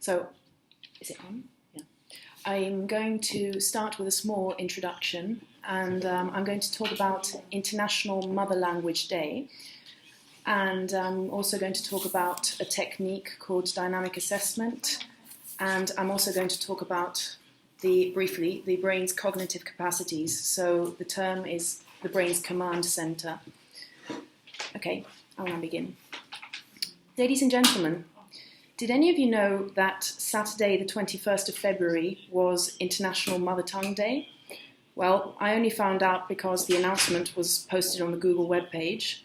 So, is it on? Yeah. I'm going to start with a small introduction, and I'm going to talk about International Mother Language Day. And I'm also going to talk about a technique called dynamic assessment. And I'm also going to talk about, briefly, the brain's cognitive capacities. So the term is the brain's command center. Okay, I'll now begin. Ladies and gentlemen, did any of you know that Saturday the 21st of February was International Mother Tongue Day? Well, I only found out because the announcement was posted on the Google webpage,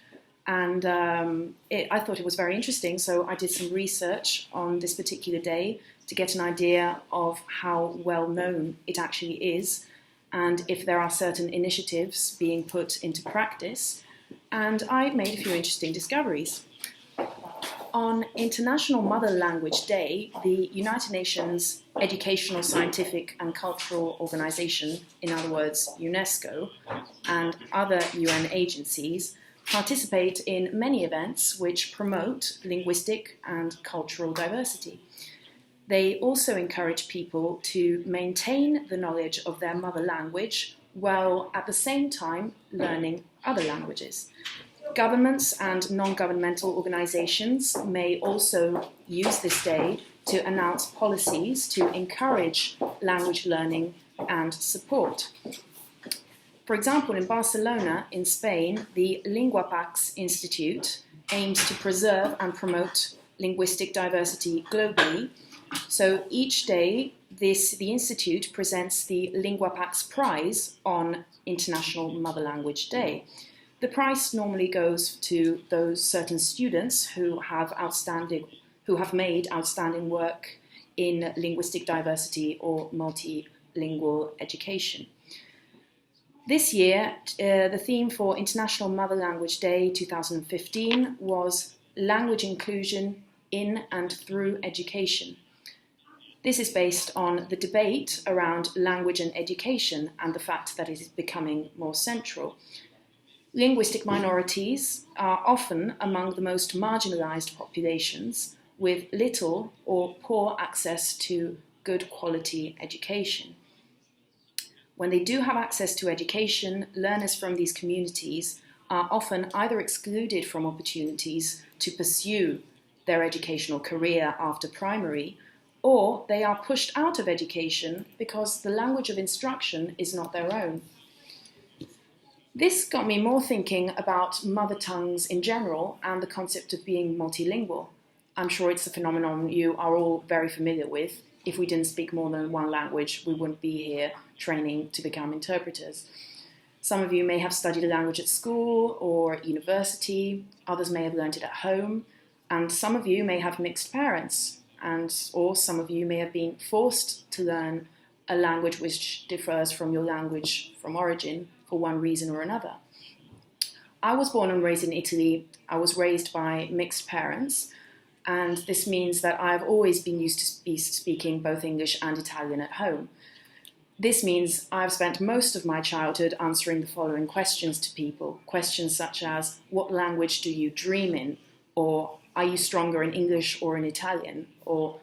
and I thought it was very interesting, so I did some research on this particular day to get an idea of how well known it actually is and if there are certain initiatives being put into practice, and I made a few interesting discoveries. On International Mother Language Day, the United Nations Educational, Scientific and Cultural Organization, in other words, UNESCO, and other UN agencies participate in many events which promote linguistic and cultural diversity. They also encourage people to maintain the knowledge of their mother language while at the same time learning other languages. Governments and non-governmental organizations may also use this day to announce policies to encourage language learning and support. For example, in Barcelona, in Spain, the Lingua Institute aims to preserve and promote linguistic diversity globally. So each day, the Institute presents the Lingua Prize on International Mother Language Day. The prize normally goes to those certain students who have made outstanding work in linguistic diversity or multilingual education. This year, the theme for International Mother Language Day 2015 was Language Inclusion in and Through Education. This is based on the debate around language and education and the fact that it is becoming more central. Linguistic minorities are often among the most marginalized populations with little or poor access to good quality education. When they do have access to education, learners from these communities are often either excluded from opportunities to pursue their educational career after primary, or they are pushed out of education because the language of instruction is not their own. This got me more thinking about mother tongues in general and the concept of being multilingual. I'm sure it's a phenomenon you are all very familiar with. If we didn't speak more than one language, we wouldn't be here training to become interpreters. Some of you may have studied a language at school or at university, others may have learned it at home, and some of you may have mixed parents, or some of you may have been forced to learn a language which differs from your language from origin for one reason or another. I was born and raised in Italy. I was raised by mixed parents, and this means that I've always been used to speaking both English and Italian at home. This means I've spent most of my childhood answering the following questions to people. Questions such as, what language do you dream in? Or, are you stronger in English or in Italian? Or,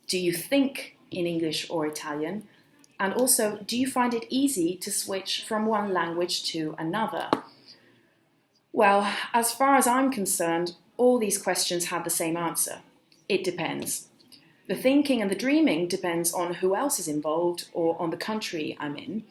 do you think in English or Italian? And also, do you find it easy to switch from one language to another? Well, as far as I'm concerned, all these questions have the same answer. It depends. The thinking and the dreaming depends on who else is involved or on the country I'm in.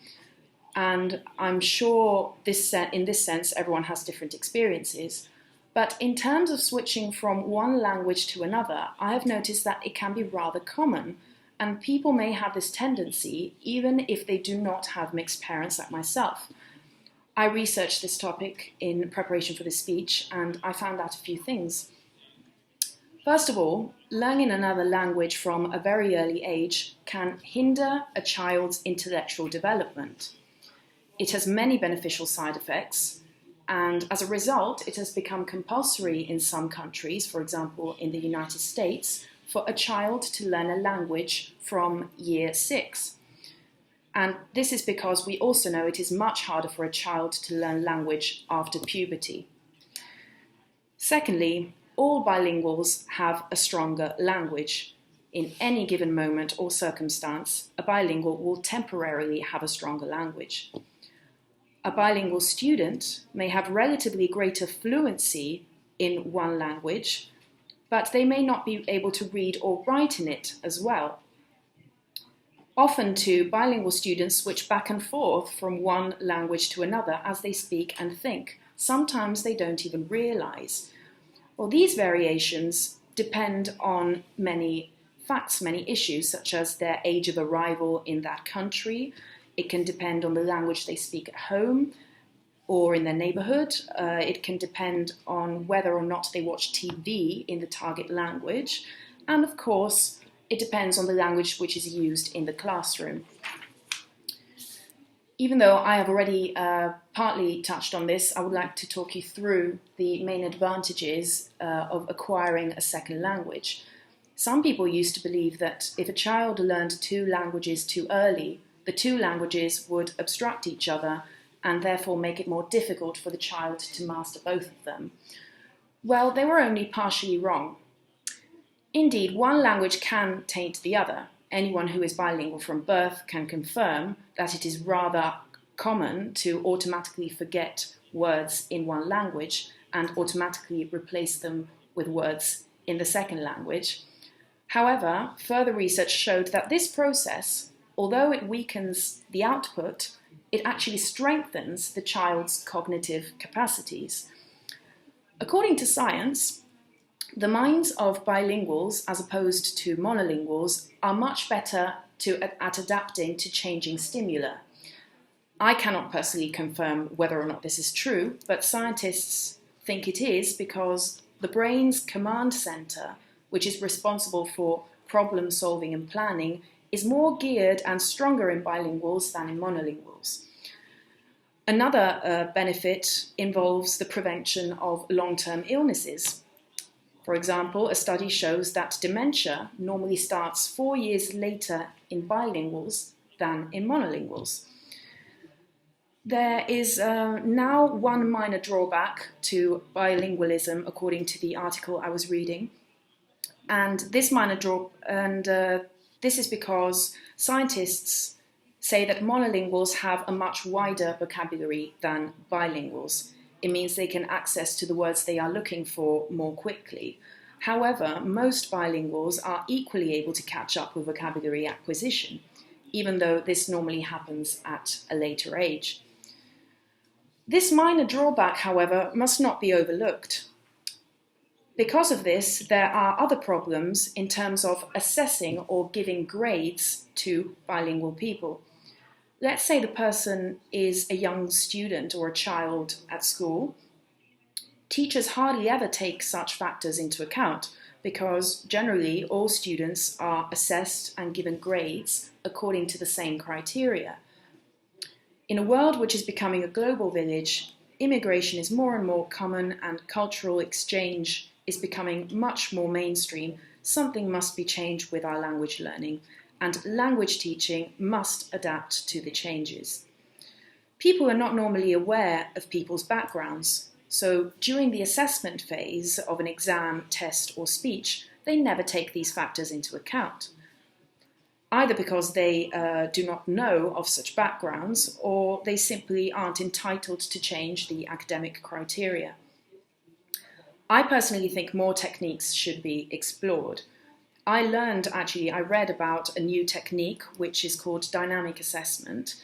And I'm sure in this sense, everyone has different experiences. But in terms of switching from one language to another, I have noticed that it can be rather common. And people may have this tendency, even if they do not have mixed parents like myself. I researched this topic in preparation for this speech, and I found out a few things. First of all, learning another language from a very early age can hinder a child's intellectual development. It has many beneficial side effects, and as a result, it has become compulsory in some countries, for example, in the United States, for a child to learn a language from year 6. And this is because we also know it is much harder for a child to learn language after puberty. Secondly, all bilinguals have a stronger language. In any given moment or circumstance, a bilingual will temporarily have a stronger language. A bilingual student may have relatively greater fluency in one language, but they may not be able to read or write in it as well. Often, too, bilingual students switch back and forth from one language to another as they speak and think. Sometimes they don't even realize. Well, these variations depend on many facts, many issues, such as their age of arrival in that country. It can depend on the language they speak at home or in their neighborhood. It can depend on whether or not they watch TV in the target language. And of course, it depends on the language which is used in the classroom. Even though I have already partly touched on this, I would like to talk you through the main advantages of acquiring a second language. Some people used to believe that if a child learned two languages too early, the two languages would obstruct each other and therefore make it more difficult for the child to master both of them. Well, they were only partially wrong. Indeed, one language can taint the other. Anyone who is bilingual from birth can confirm that it is rather common to automatically forget words in one language and automatically replace them with words in the second language. However, further research showed that this process, although it weakens the output, it actually strengthens the child's cognitive capacities. According to science, the minds of bilinguals, as opposed to monolinguals, are much better at adapting to changing stimuli. I cannot personally confirm whether or not this is true, but scientists think it is because the brain's command center, which is responsible for problem solving and planning, is more geared and stronger in bilinguals than in monolinguals. Another benefit involves the prevention of long-term illnesses. For example, a study shows that dementia normally starts 4 years later in bilinguals than in monolinguals. There is now one minor drawback to bilingualism, according to the article I was reading. And this this is because scientists say that monolinguals have a much wider vocabulary than bilinguals. It means they can access to the words they are looking for more quickly. However, most bilinguals are equally able to catch up with vocabulary acquisition, even though this normally happens at a later age. This minor drawback, however, must not be overlooked. Because of this, there are other problems in terms of assessing or giving grades to bilingual people. Let's say the person is a young student or a child at school. Teachers hardly ever take such factors into account because generally all students are assessed and given grades according to the same criteria. In a world which is becoming a global village, immigration is more and more common and cultural exchange is becoming much more mainstream. Something must be changed with our language learning, and language teaching must adapt to the changes. People are not normally aware of people's backgrounds, so during the assessment phase of an exam, test or speech, they never take these factors into account, either because they do not know of such backgrounds or they simply aren't entitled to change the academic criteria. I personally think more techniques should be explored. I read about a new technique which is called dynamic assessment,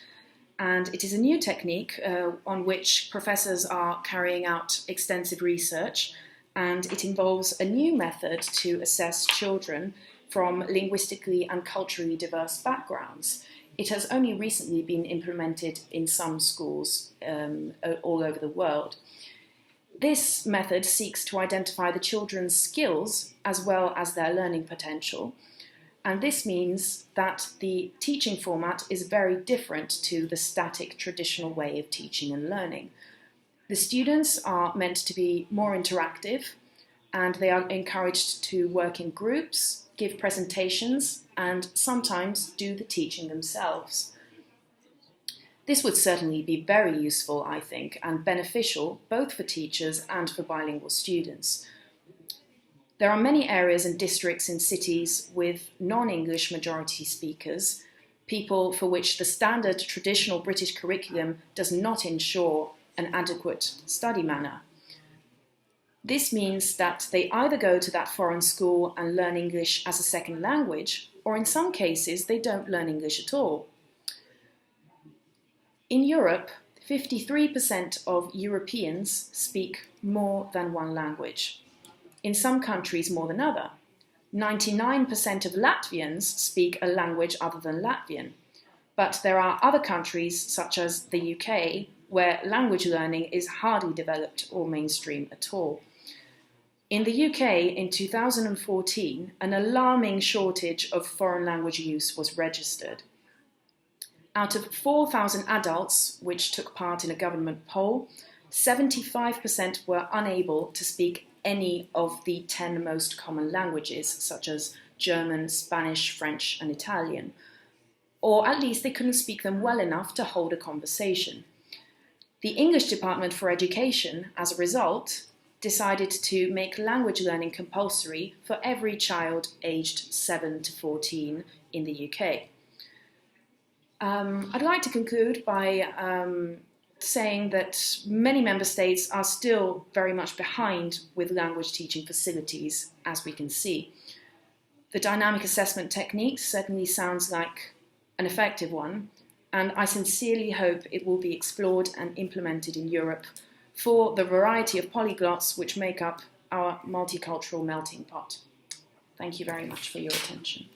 and it is a new technique on which professors are carrying out extensive research, and it involves a new method to assess children from linguistically and culturally diverse backgrounds. It has only recently been implemented in some schools all over the world. This method seeks to identify the children's skills as well as their learning potential, and this means that the teaching format is very different to the static traditional way of teaching and learning. The students are meant to be more interactive, and they are encouraged to work in groups, give presentations, and sometimes do the teaching themselves. This would certainly be very useful, I think, and beneficial both for teachers and for bilingual students. There are many areas and districts in cities with non-English majority speakers, people for which the standard traditional British curriculum does not ensure an adequate study manner. This means that they either go to that foreign school and learn English as a second language, or in some cases they don't learn English at all. In Europe, 53% of Europeans speak more than one language. In some countries more than other. 99% of Latvians speak a language other than Latvian. But there are other countries, such as the UK, where language learning is hardly developed or mainstream at all. In the UK, in 2014, an alarming shortage of foreign language use was registered. Out of 4,000 adults which took part in a government poll, 75% were unable to speak any of the 10 most common languages, such as German, Spanish, French, and Italian, or at least they couldn't speak them well enough to hold a conversation. The English Department for Education, as a result, decided to make language learning compulsory for every child aged 7 to 14 in the UK. I'd like to conclude by saying that many member states are still very much behind with language teaching facilities, as we can see. The dynamic assessment technique certainly sounds like an effective one, and I sincerely hope it will be explored and implemented in Europe for the variety of polyglots which make up our multicultural melting pot. Thank you very much for your attention.